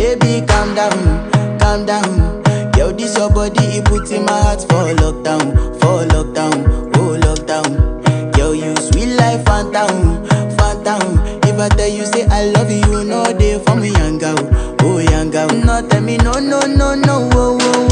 Baby, calm down. Yo, this your body, it put in my heart for lockdown, oh lockdown. Yo, you sweet life, phantom, phantom. If I tell you say I love you, no day for me, young girl, oh young girl. No tell me no, oh, oh,